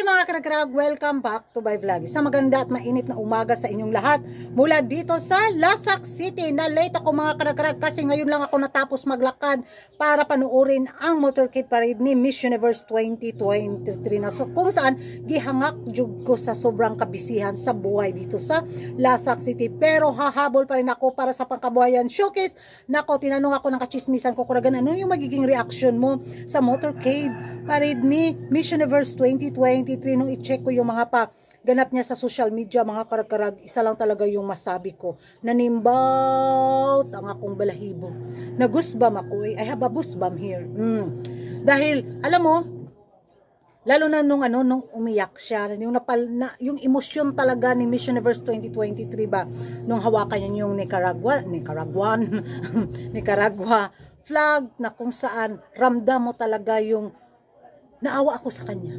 Hi mga karagrag! Welcome back to my vlog. Isang maganda at mainit na umaga sa inyong lahat mula dito sa Lasak City. Na-late ako mga karagrag kasi ngayon lang ako natapos maglakad para panuorin ang motorcade parade ni Miss Universe 2023 na kung saan gihangak jud ko sa sobrang kabisihan sa buhay dito sa Lasak City. Pero hahabol pa rin ako para sa pangkabuhayan showcase. Nako, tinanong ako ng kachismisan ko, kuragan, ano yung magiging reaction mo sa motorcade parade ni Miss Universe 2023? Nung i-check ko yung mga ganap niya sa social media, mga karag-karag, isa lang talaga yung masabi ko. Nanimbaut ang akong balahibo. Nagusbam ako eh. I have a goosebump here. Dahil, alam mo, lalo na nung umiyak siya, yung emosyon talaga ni Miss Universe 2023 ba, nung hawakan niya yung Nicaragua flag, na kung saan ramdam mo talaga yung naawa ako sa kanya.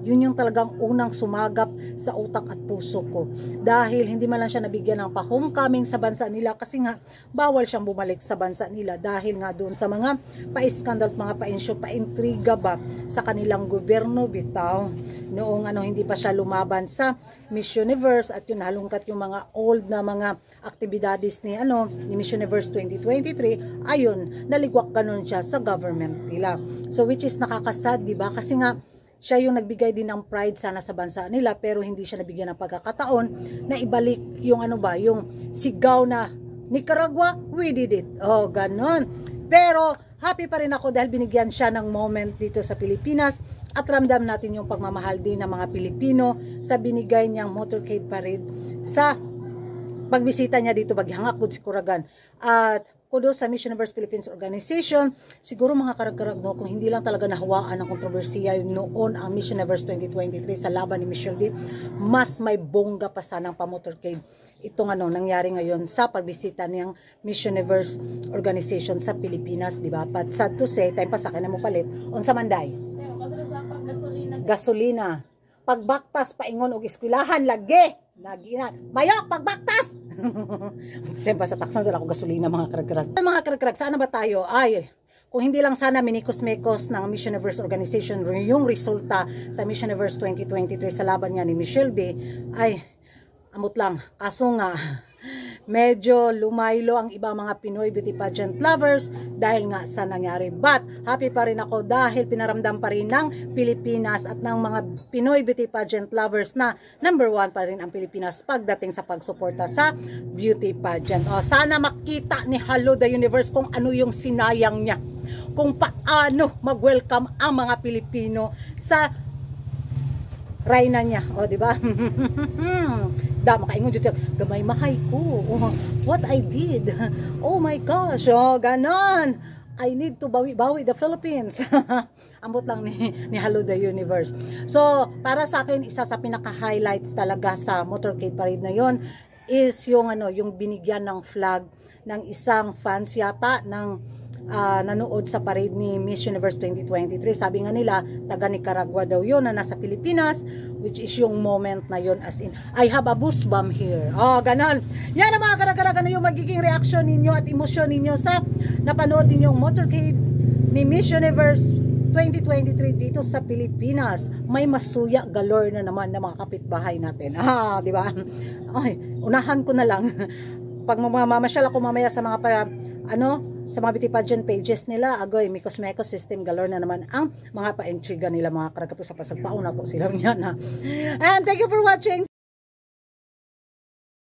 Yun yung talagang unang sumagap sa utak at puso ko. Dahil hindi man lang siya nabigyan ng pa-homecoming sa bansa nila kasi nga bawal siyang bumalik sa bansa nila dahil nga doon sa mga pa-iskandal, mga pa-insyo, pa-intriga ba sa kanilang gobyerno bitaw. Noong hindi pa siya lumaban sa Miss Universe at yun halungkat yung mga old na mga aktibidades ni Miss Universe 2023, ayun, naligwak ganun siya sa government nila. So which is nakakasad, di ba? Kasi nga siya yung nagbigay din ng pride sana sa bansa nila pero hindi siya nabigyan ng pagkakataon na ibalik yung yung sigaw na Nicaragua, we did it. Oh, ganon. Pero happy pa rin ako dahil binigyan siya ng moment dito sa Pilipinas at ramdam natin yung pagmamahal din ng mga Pilipino sa binigay niyang motorcade parade sa pagbisita niya dito baghangak pud si Kuragan. At kudos sa Miss Universe Philippines Organization. Siguro mga karag-karag kung hindi lang talaga nahawaan ng kontrobersiya noon ang Miss Universe 2023 sa laban ni Michelle D, mas may bongga pa sanang pa-motorcade itong nangyari ngayon sa pagbisita niyang Miss Universe Organization sa Pilipinas, di ba? But sad to say, time pa sa akin na mo palit on sa Manday. Gasolina. Pagbaktas paingon og eskwelahan lagi. Mayok, pagbaktas! Siyempre sa taksan sila ako gasolina mga karag-karag. Mga karag-karag, sana ba tayo? Ay, kung hindi lang sana minikos-mekos ng Miss Universe Organization yung resulta sa Miss Universe 2023 sa laban nga ni Michelle D, ay, amot lang. Kaso nga, medyo lumaylo ang ibang mga Pinoy beauty pageant lovers dahil nga sa nangyari. But happy pa rin ako dahil pinaramdam pa rin ng Pilipinas at ng mga Pinoy beauty pageant lovers na number 1 pa rin ang Pilipinas pagdating sa pagsuporta sa beauty pageant. O, sana makita ni Hello the Universe kung ano yung sinayang niya, kung paano mag-welcome ang mga Pilipino sa Rayna niya, o di ba? Da makaingon jud gamay mahay ko. Oh, what I did. Oh my gosh. Oh, ganon. I need to bawi the Philippines. Ambot lang ni Hello the Universe. So, para sa akin isa sa pinaka-highlights talaga sa motorcade parade na yon is yung yung binigyan ng flag ng isang fans yata ng nanood sa parade ni Miss Universe 2023. Sabi nga nila, taga Nicaragua daw yun na nasa Pilipinas, which is yung moment na yun as in, I have a goosebump here. Oh, ganon. Yan ang mga karag-karag, ano yung magiging reaction ninyo at emosyon ninyo sa napanood ninyong motorcade ni Miss Universe 2023 dito sa Pilipinas. May masuya galore na naman na mga kapitbahay natin. Di ba? Ay, unahan ko na lang. Pag mamamasyal ako mamaya sa mga sa mga beauty pageant pages nila, agoy, mikos-mekos system galore na naman ang mga pa-intriga nila, mga karagapos sa pasagpaon na to sila niyan ha. And thank you for watching.